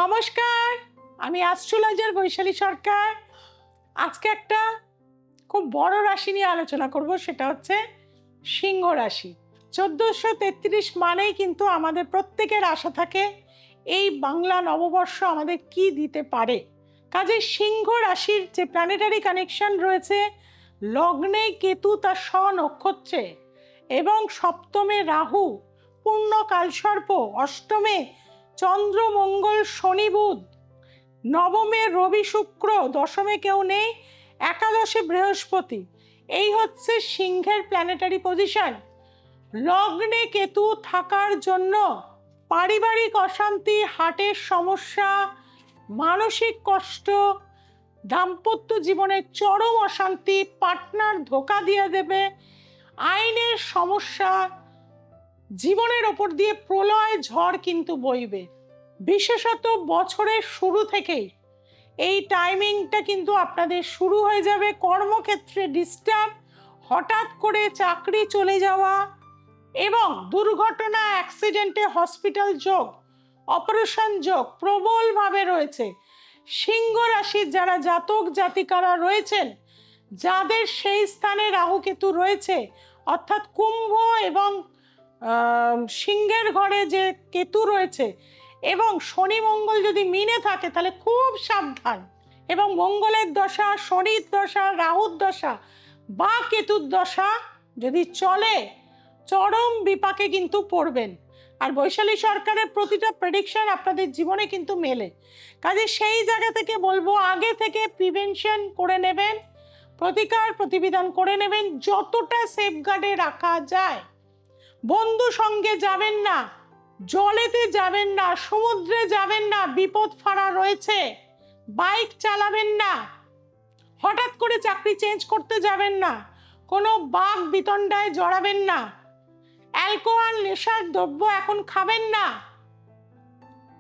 নমস্কার, আমি অ্যাস্ট্রোলজার বৈশালী সরকার। আজকে একটা খুব বড় রাশি নিয়ে আলোচনা করব, সেটা হচ্ছে সিংহ রাশি। 1433 মানেই কিন্তু আমাদের প্রত্যেকের আশা থাকে এই বাংলা নববর্ষ আমাদের কি দিতে পারে। কাজে সিংহ রাশির যে প্ল্যানেটারি কানেকশন রয়েছে, লগ্নে কেতু তার স্ব-নক্ষত্রে এবং সপ্তমে রাহু, পূর্ণ কালসর্প, অষ্টমে চন্দ্র মঙ্গল শনি বুধ, নবমে রবি শুক্র, দশমে কেউ নেই, একাদশে বৃহস্পতি। এই হচ্ছে সিংহের প্ল্যানেটারি পজিশন। লগ্নে কেতু থাকার জন্য পারিবারিক অশান্তি, হার্টের সমস্যা, মানসিক কষ্ট, দাম্পত্য জীবনে চরম অশান্তি, পার্টনার ধোঁকা দিয়ে দেবে, আইনের সমস্যা, জীবনের ওপর দিয়ে প্রলয় ঝড় কিন্তু বইবে। বিশেষত বছরের শুরু থেকেই এই টাইমিংটা কিন্তু আপনাদের শুরু হয়ে যাবে কর্মক্ষেত্রে ডিস্টার্ব, হঠাৎ করে চাকরি চলে যাওয়া এবং দুর্ঘটনা, অ্যাক্সিডেন্টে হসপিটাল যোগ, অপারেশন যোগ প্রবলভাবে রয়েছে। সিংহ রাশির যারা জাতক জাতিকারা রয়েছেন, যাদের সেই স্থানে রাহু কেতু রয়েছে, অর্থাৎ কুম্ভ এবং সিংহের ঘরে যে কেতু রয়েছে এবং শনি মঙ্গল যদি মিনে থাকে, তাহলে খুব সাবধান। এবং মঙ্গলের দশা, শনির দশা, রাহুর দশা বা কেতুর দশা যদি চলে, চরম বিপাকে কিন্তু পড়বেন। আর বৈশালী সরকারের প্রতিটা প্রেডিকশন আপনাদের জীবনে কিন্তু মেলে। কাজে সেই জায়গা থেকে বলবো, আগে থেকে প্রিভেনশন করে নেবেন, প্রতিকার প্রতিবিধান করে নেবেন যতটা সেফগার্ডে রাখা যায়। বন্ধু সঙ্গে যাবেন না, জলেতে যাবেন না, সমুদ্রে যাবেন না, বিপদ ফাঁড়া রয়েছে। বাইক চালাবেন না, হঠাৎ করে চাকরি চেঞ্জ করতে যাবেন না, কোনো বাঘ বিতণ্ডায় জড়াবেন না, অ্যালকোহল নেশার দ্রব্য এখন খাবেন না।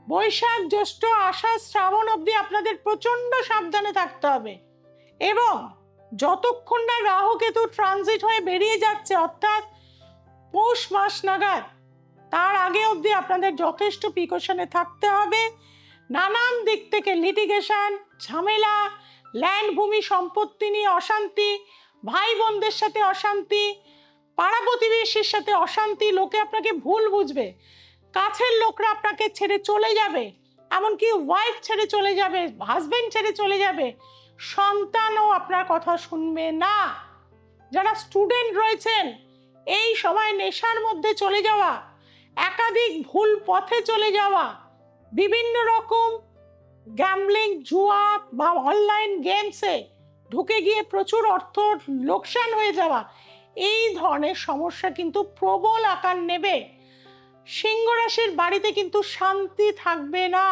বৈশাখ, জ্যৈষ্ঠ, আষাঢ়, শ্রাবণ অবধি আপনাদের প্রচন্ড সাবধানে থাকতে হবে। এবং যতক্ষণ না রাহু কেতু ট্রানজিট হয়ে বেরিয়ে যাচ্ছে, অর্থাৎ পৌষ মাস নাগাদ, তার আগে অবধি আপনাদের যথেষ্ট প্রিকশনে থাকতে হবে। নানান দিক থেকে লিটিগেশন, ঝামেলা, ল্যান্ড ভূমি সম্পত্তি নিয়ে অশান্তি, ভাই বোনদের সাথে অশান্তি, পাড়া প্রতিবেশীর সাথে অশান্তি, লোকে আপনাকে ভুল বুঝবে, কাছের লোকরা আপনাকে ছেড়ে চলে যাবে, এমনকি ওয়াইফ ছেড়ে চলে যাবে, হাজবেন্ড ছেড়ে চলে যাবে, সন্তানও আপনার কথা শুনবে না। যারা স্টুডেন্ট রয়েছেন, এই সময় নেশার মধ্যে চলে যাওয়া, একাধিক ভুল পথে চলে যাওয়া, বিভিন্ন রকম গ্যাম্বলিং, জুয়া বা অনলাইন গেমসে ঢুকে গিয়ে প্রচুর অর্থ লোকসান হয়ে যাওয়া, এই ধরনের সমস্যা কিন্তু প্রবল আকার নেবে। সিংহ রাশির বাড়িতে কিন্তু শান্তি থাকবে না।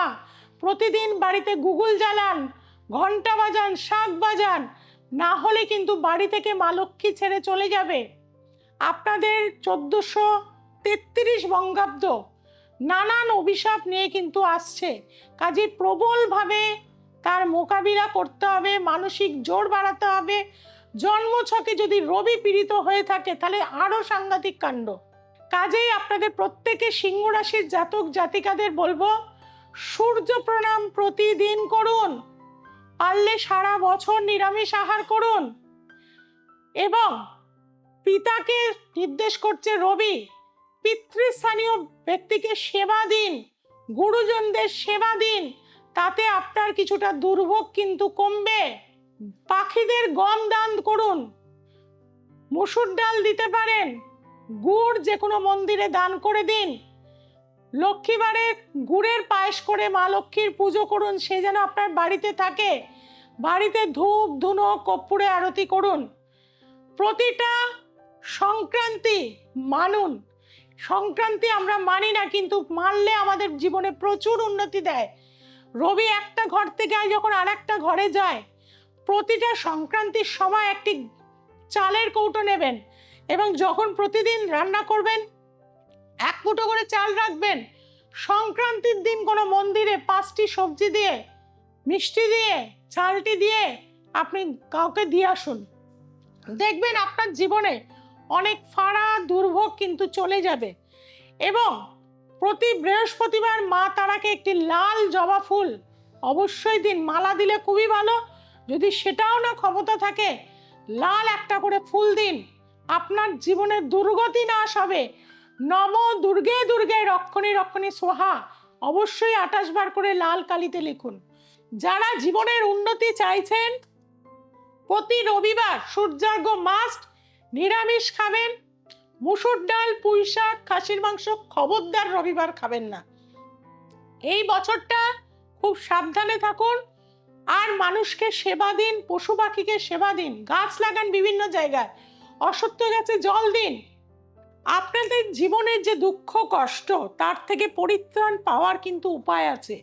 প্রতিদিন বাড়িতে গুগল জ্বালান, ঘন্টা বাজান, শাঁখ বাজান, না হলে কিন্তু বাড়ি থেকে মা লক্ষ্মী ছেড়ে চলে যাবে। আপনাদের 1433 বঙ্গাব্দ নানান অভিশাপ নিয়ে কিন্তু আসছে। কাজে প্রবলভাবে তার মোকাবিলা করতে হবে, মানসিক জোর বাড়াতে হবে। জন্মছকে যদি রবি পীড়িত হয়ে থাকে, তাহলে আরো সাংঘাতিক কাণ্ড। কাজেই আপনাদের প্রত্যেকে সিংহ রাশির জাতক জাতিকাদের বলবো, সূর্য প্রণাম প্রতিদিন করুন, পারলে সারা বছর নিরামিষ আহার করুন। এবং পিতাকে নির্দেশ করছে রবি, পিতৃস্থানীয় ব্যক্তিকে সেবা দিন, গুরুজনদের সেবা দিন, তাতে আপনার কিছুটা দুর্ভোগ কিন্তু কমবে। পাখিদের গম দান করুন, মসুর ডাল দিতে পারেন, গুড় যে কোনো মন্দিরে দান করে দিন। লক্ষ্মীবারে গুড়ের পায়েস করে মা লক্ষ্মীর পুজো করুন, সে যেন আপনার বাড়িতে থাকে। বাড়িতে ধূপ ধুনো কর্পূরে আরতি করুন। প্রতিটা সংক্রান্তি মানুন। সংক্রান্তি আমরা মানি না, কিন্তু মানলে আমাদের জীবনে প্রচুর উন্নতি দেয়। রবি একটা ঘর থেকে যখন আর একটা ঘরে যায়, প্রতিটা সংক্রান্তির সময় একটি চালের কৌটো নেবেন এবং যখন প্রতিদিন রান্না করবেন, এক মুঠো করে চাল রাখবেন। সংক্রান্তির দিন কোনো মন্দিরে 5টি সবজি দিয়ে, মিষ্টি দিয়ে, চালটি দিয়ে আপনি কাউকে দিয়ে আসুন। দেখবেন আপনার জীবনে অনেক ফাড়া দুর্ভোগ কিন্তু চলে যাবে। এবং প্রতি বৃহস্পতিবার মা তারাকে একটি লাল জবা ফুল অবশ্যই দিন। মালা দিলে খুবই ভালো, যদি সেটাও না ক্ষমতা থাকে লাল একটা করে ফুল দিন। আপনার জীবনে দুর্গতি নাশ হবে। নম দুর্গে দুর্গে রক্ষণী রক্ষণী সোহা অবশ্যই 28 বার করে লাল কালিতে লিখুন। যারা জীবনের উন্নতি চাইছেন প্রতি রবিবার সূর্যার্ঘ্য মাস্ট, নিরামিষ খাবেন, মুসুর ডাল, পুঁই শাক, খাসির মাংস খবরদার রবিবার খাবেন না। এই বছরটা খুব সাবধানে থাকুন, আর মানুষকে সেবা দিন, পশু পাখিকে সেবা দিন, গাছ লাগান বিভিন্ন জায়গায়, অসত্য গাছে জল দিন। আপনাদের জীবনের যে দুঃখ কষ্ট তার থেকে পরিত্রাণ পাওয়ার কিন্তু উপায় আছে।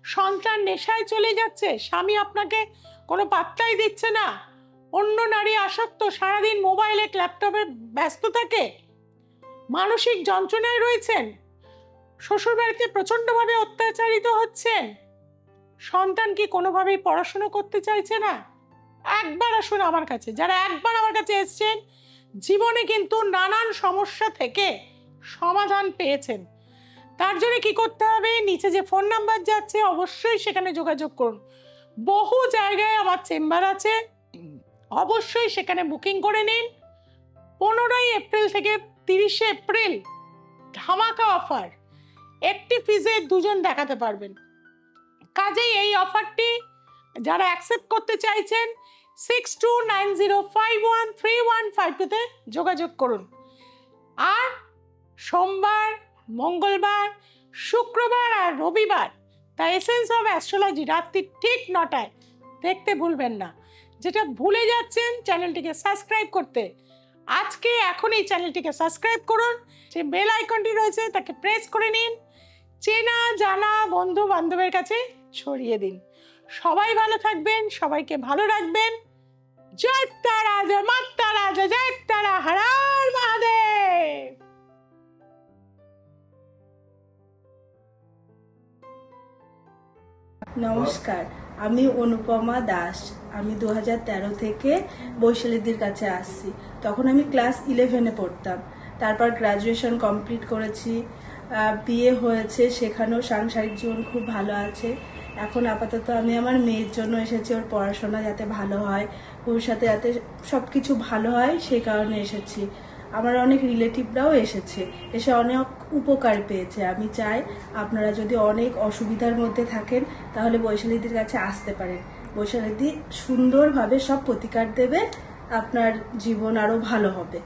সন্তান নেশায় চলে যাচ্ছে, স্বামী আপনাকে কোনো পাত্তাই দিচ্ছে না, অন্য নারী আসক্ত, সারাদিন মোবাইলে ল্যাপটপে ব্যস্ত থাকে, মানসিক যন্ত্রণায় রয়েছেন, শ্বশুরবাড়িতে প্রচন্ডভাবে অত্যাচারিত হচ্ছেন, সন্তান কি কোনোভাবেই পড়াশোনা করতে চাইছে না, একবার আসুন আমার কাছে। যারা একবার আমার কাছে এসেছেন জীবনে কিন্তু নানান সমস্যা থেকে সমাধান পেয়েছেন। তার জন্য কি করতে হবে, নিচে যে ফোন নাম্বার যাচ্ছে অবশ্যই সেখানে যোগাযোগ করুন। বহু জায়গায় আমার চেম্বার আছে, অবশ্যই সেখানে বুকিং করে নিন। 15ই এপ্রিল থেকে 30শে এপ্রিল ধামাকা অফার, একটি ফিজে দুজন দেখাতে পারবেন। কাজেই এই অফারটি যারা অ্যাকসেপ্ট করতে চাইছেন 6290513152-তে যোগাযোগ করুন। আর সোমবার, মঙ্গলবার, শুক্রবার আর রবিবার দ্য এসেন্স অফ অ্যাস্ট্রোলজি রাত্রি ঠিক 9টায় দেখতে ভুলবেন না। যেটা ভুলে যাচ্ছেন চ্যানেলটিকে সাবস্ক্রাইব করতে, আজকে এখনই চ্যানেলটিকে সাবস্ক্রাইব করুন, যে বেল আইকনটি রয়েছে তাকে প্রেস করে নিন, চেনা জানা বন্ধু বান্ধবের কাছে ছড়িয়ে দিন। সবাই ভালো থাকবেন, সবাইকে ভালো রাখবেন। জয় তারা, জয় মা তারা, জয় জয় তারা, হর হর মহাদেব। নমস্কার, আমি অনুপমা দাস। আমি 2013 থেকে বৈশালীদির কাছে আসছি। তখন আমি ক্লাস 11-এ পড়তাম। তারপর গ্রাজুয়েশন কমপ্লিট করেছি, বিয়ে হয়েছে, সেখানেও সাংসারিক জীবন খুব ভালো আছে। এখন আপাতত আমি আমার মেয়ের জন্য এসেছি, ওর পড়াশোনা যাতে ভালো হয়, ভবিষ্যতে যাতে সব কিছু ভালো হয় সেই কারণে এসেছি। আমার অনেক রিলেটিভরাও এসেছে, এসে অনেক উপকার পেয়েছে। আমি চাই আপনারা যদি অনেক অসুবিধার মধ্যে থাকেন তাহলে বৈশালীদির কাছে আসতে পারেন। বৈশালীদি সুন্দরভাবে সব প্রতিকার দেবে, আপনার জীবন আরো ভালো হবে।